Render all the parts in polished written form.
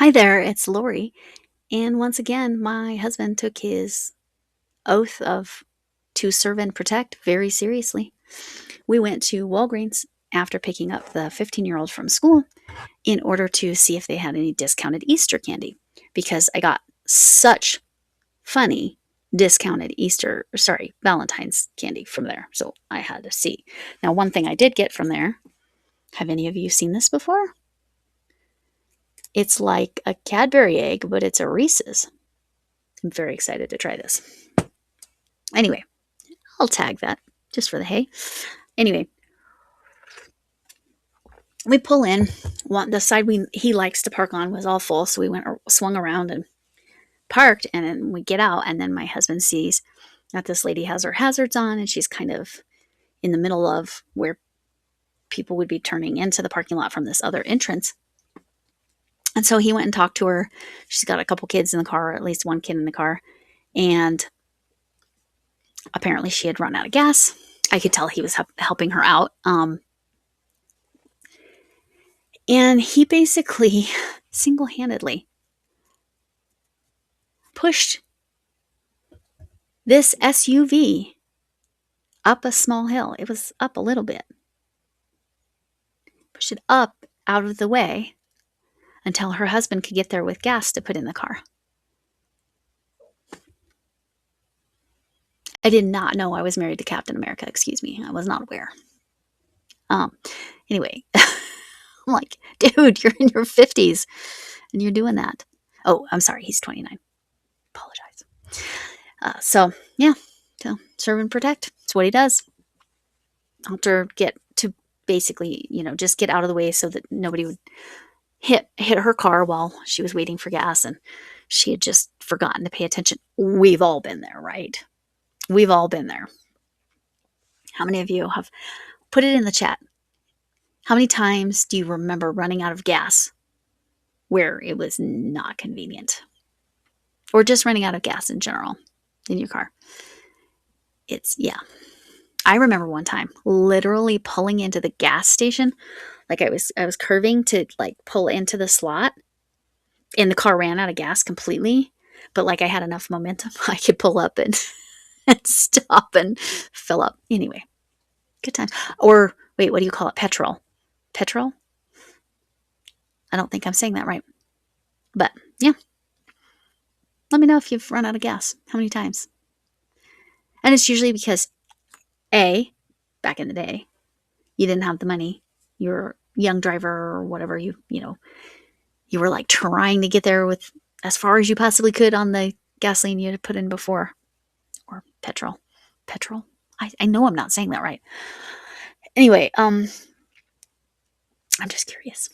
Hi there, it's Lori. And once again, my husband took his oath of to serve and protect very seriously. We went to Walgreens after picking up the 15-year-old from school in order to see if they had any discounted Easter candy because I got such funny discounted Valentine's candy from there. So I had to see. Now, one thing I did get from there, have any of you seen this before? It's like a Cadbury egg, but it's a Reese's. I'm very excited to try this. Anyway, I'll tag that just for the hay. Anyway, we pull in. The side he likes to park on was all full, so we swung around and parked, and then we get out, and then my husband sees that this lady has her hazards on, and she's kind of in the middle of where people would be turning into the parking lot from this other entrance. And so he went and talked to her. She's got a couple kids in the car, or at least one kid in the car. And apparently she had run out of gas. I could tell he was helping her out. And he basically single-handedly pushed this SUV up a small hill. It was up a little bit. Pushed it up out of the way until her husband could get there with gas to put in the car. I did not know I was married to Captain America. Excuse me. I was not aware. Anyway, I'm like, dude, you're in your 50s and you're doing that. Oh, I'm sorry. He's 29. Apologize. So serve and protect. It's what he does. Helped her get to basically, just get out of the way so that nobody would hit her car while she was waiting for gas, and she had just forgotten to pay attention. We've all been there, right? We've all been there. How many of you have put it in the chat? How many times do you remember running out of gas where it was not convenient? Or just running out of gas in general in your car? I remember one time literally pulling into the gas station. Like I was curving to like pull into the slot, and the car ran out of gas completely. But like I had enough momentum, I could pull up and stop and fill up. Anyway, good time. Or wait, what do you call it? Petrol? I don't think I'm saying that right. But yeah, let me know if you've run out of gas. How many times? And it's usually because back in the day, you didn't have the money. You're a young driver or whatever. You were like trying to get there with as far as you possibly could on the gasoline you had put in before. Or petrol. I know I'm not saying that right. Anyway, I'm just curious.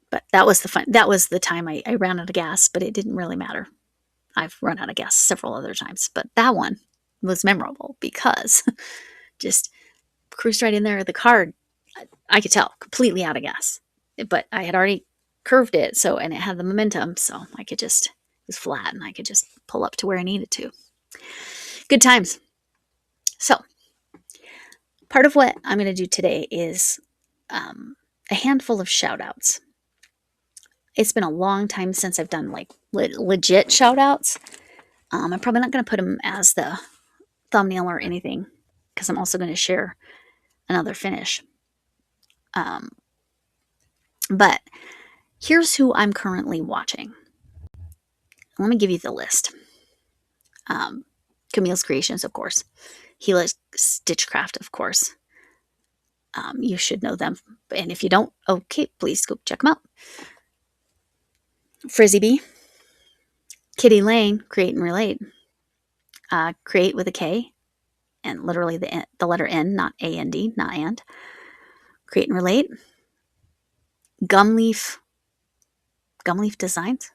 But that was the time I ran out of gas, but it didn't really matter. I've run out of gas several other times, but that one was memorable because just cruised right in there. The car, I could tell, completely out of gas. But I had already curved it, and it had the momentum, so it was flat, and I could just pull up to where I needed to. Good times. So, part of what I'm going to do today is a handful of shout-outs. It's been a long time since I've done like legit shout-outs. I'm probably not going to put them as the thumbnail or anything because I'm also going to share another finish. But here's who I'm currently watching. Let me give you the list. Camille Creations, of course. Gila Stitchcraft, of course. You should know them. And if you don't, okay, please go check them out. Frizzy Bee. Kittee Lane, Create and Relate. Create with a K. And literally the letter N, not A-N-D, not and. Create and Relate. Gumleaf Designs.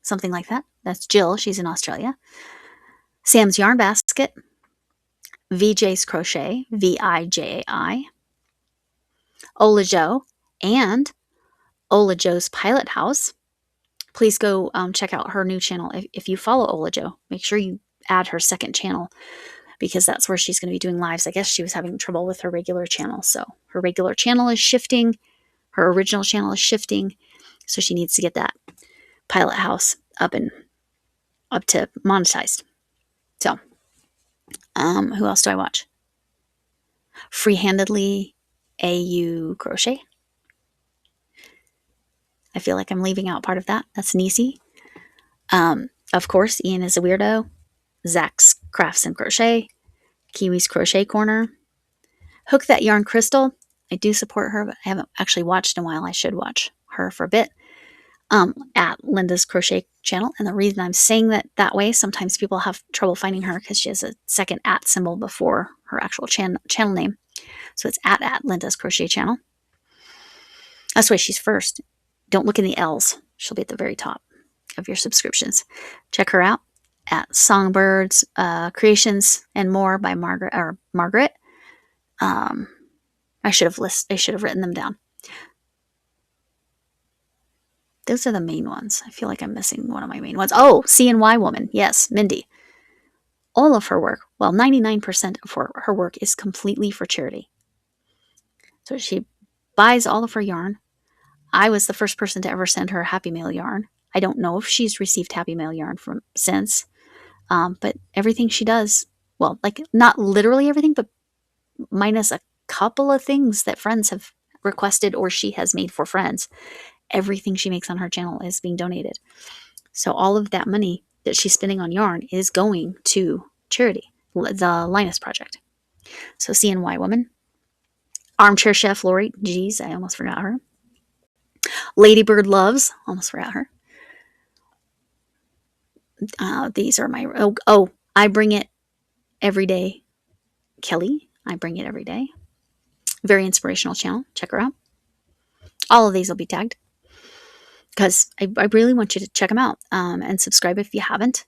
Something like that. That's Jill. She's in Australia. Sam's Yarn Basket. VJ's Crochet. VIJAI. OlaJoe. And OlaJoesPilothouse. Please go check out her new channel. If you follow OlaJoe, make sure you add her second channel because that's where she's going to be doing lives. I guess she was having trouble with her regular channel. So her regular channel is shifting. Her original channel is shifting. So she needs to get that. pilot house up to monetized. So, who else do I watch? Freehandedly AU Crochet. I feel like I'm leaving out part of that. That's Nisi. Of course, Ian is a weirdo. Zach's Crafts and Crochet. Kiwi's Crochet Corner. Hook That Yarn Crystal. I do support her, but I haven't actually watched in a while. I should watch her for a bit. At Linda's Crochet channel. And the reason I'm saying that way, sometimes people have trouble finding her because she has a second @ symbol before her actual channel name. So it's at Linda's Crochet channel. That's why she's first. Don't look in the L's. She'll be at the very top of your subscriptions. Check her out at Songbirds Creations and More by Margaret. I should have written them down. Those are the main ones. I feel like I'm missing one of my main ones. Oh, CNY Woman. Yes, Mindy. All of her work, well, 99% of her work is completely for charity. So she buys all of her yarn. I was the first person to ever send her Happy Mail yarn. I don't know if she's received Happy Mail yarn since, but everything she does, well, like not literally everything, but minus a couple of things that friends have requested or she has made for friends, everything she makes on her channel is being donated. So all of that money that she's spending on yarn is going to charity, the Linus Project. So CNY Woman. Armchair Chef Lori. Geez, I almost forgot her. Ladybird Loves. Almost forgot her. These are my... I Bring It Every Day. Kelly. I Bring It Every Day. Very inspirational channel. Check her out. All of these will be tagged because I really want you to check them out and subscribe if you haven't.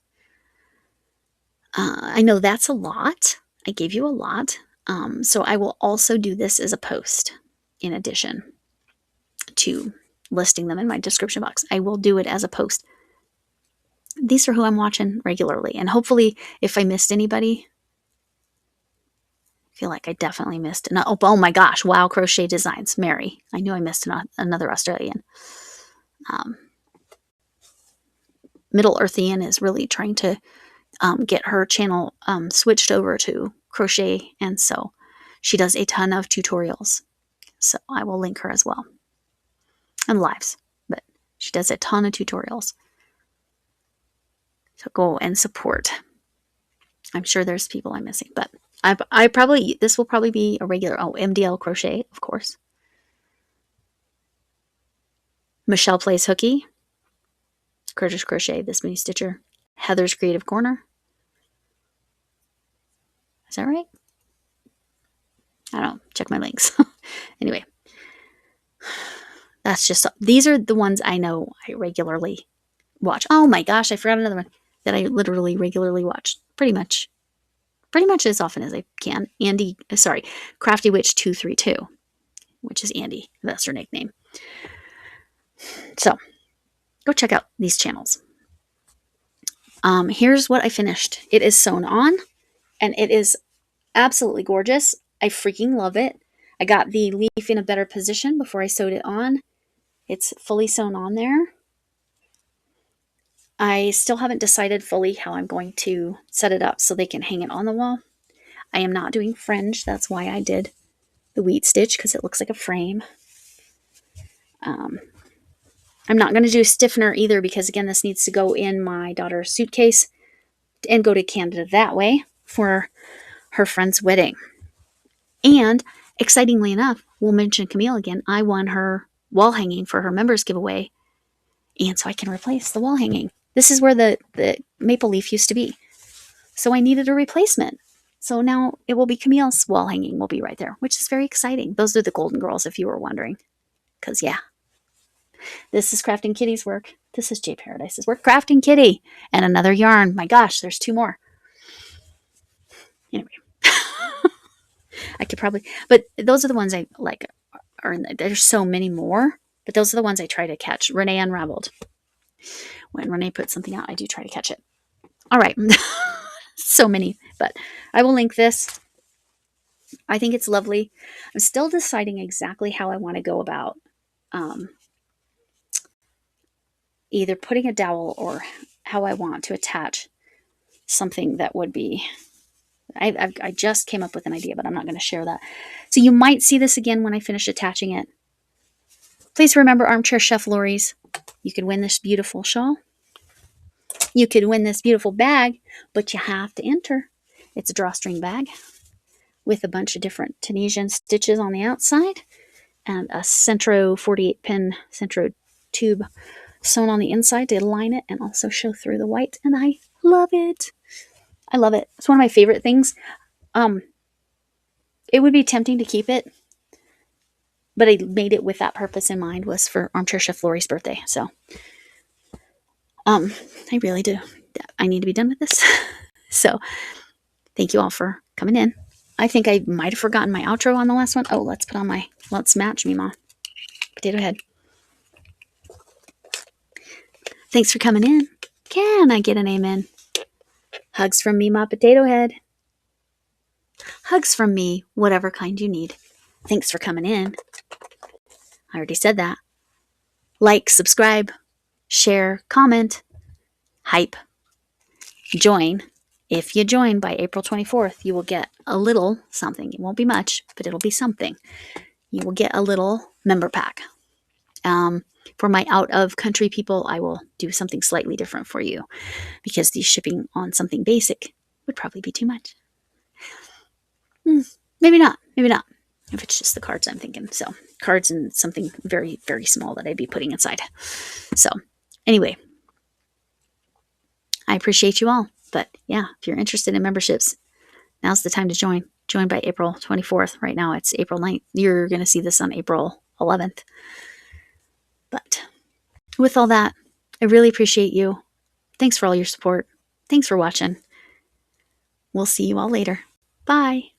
I know that's a lot. I gave you a lot. So I will also do this as a post in addition to listing them in my description box. I will do it as a post. These are who I'm watching regularly. And hopefully if I missed anybody, I feel like I definitely missed. Oh my gosh. Wow Crochet Designs. Mary. I knew I missed another Australian. Middle Earthian is really trying to get her channel switched over to crochet, and so she does a ton of tutorials, so I will link her as well, and lives, but she does a ton of tutorials, so go and support. I'm sure there's people I'm missing, but this will probably be a regular. MDL Crochet, of course. Michelle Plays Hooky. Curtis Crochet, This Mini Stitcher. Heather's Creative Corner. Is that right? I don't know. Check my links. Anyway, these are the ones I know I regularly watch. Oh my gosh, I forgot another one that I literally regularly watch. Pretty much as often as I can. Crafty Witch 232, which is Andy. That's her nickname. So go check out these channels. Here's what I finished. It is sewn on, and it is absolutely gorgeous. I freaking love it. I got the leaf in a better position before I sewed it on. It's fully sewn on there. I still haven't decided fully how I'm going to set it up so they can hang it on the wall. I am not doing fringe. That's why I did the wheat stitch, because it looks like a frame. I'm not going to do stiffener either, because again, this needs to go in my daughter's suitcase and go to Canada that way for her friend's wedding. And excitingly enough, we'll mention Camille again. I won her wall hanging for her members giveaway, and so I can replace the wall hanging. This is where the maple leaf used to be, so I needed a replacement. So now it will be Camille's wall hanging will be right there, which is very exciting. Those are the Golden Girls, if you were wondering. Because yeah, this is Crafting Kitty's work. This is J Paradise's work. Crafting Kitty and another yarn. My gosh, there's 2 more. Anyway, I could probably, but those are the ones I like. There's so many more, but those are the ones I try to catch. Renee Unraveled. When Renee puts something out, I do try to catch it. All right. So many, but I will link this. I think it's lovely. I'm still deciding exactly how I want to go about either putting a dowel or how I want to attach something that would be, I just came up with an idea, but I'm not going to share that. So you might see this again when I finish attaching it. Please remember, Armchair Chef Lori's, you could win this beautiful shawl. You could win this beautiful bag, but you have to enter. It's a drawstring bag with a bunch of different Tunisian stitches on the outside and a Centro 48 pin Centro tube sewn on the inside to line it and also show through the white. And I love it. I love it. It's one of my favorite things. It would be tempting to keep it, but I made it with that purpose in mind, was for Armchair Chef Lori's birthday. So, I really do. I need to be done with this. So, thank you all for coming in. I think I might have forgotten my outro on the last one. Oh, let's put on my Let's Match Me Ma potato head. Thanks for coming in. Can I get an amen? Hugs from me, Ma Potato Head. Hugs from me, whatever kind you need. Thanks for coming in. I already said that. Like, subscribe, share, comment, hype, join. If you join by April 24th, you will get a little something. It won't be much, but it'll be something. You will get a little member pack. For my out-of-country people, I will do something slightly different for you, because the shipping on something basic would probably be too much. Maybe not. Maybe not. If it's just the cards, I'm thinking. So, cards and something very, very small that I'd be putting inside. So, anyway, I appreciate you all. But yeah, if you're interested in memberships, now's the time to join. Join by April 24th. Right now, it's April 9th. You're going to see this on April 11th. But with all that, I really appreciate you. Thanks for all your support. Thanks for watching. We'll see you all later. Bye.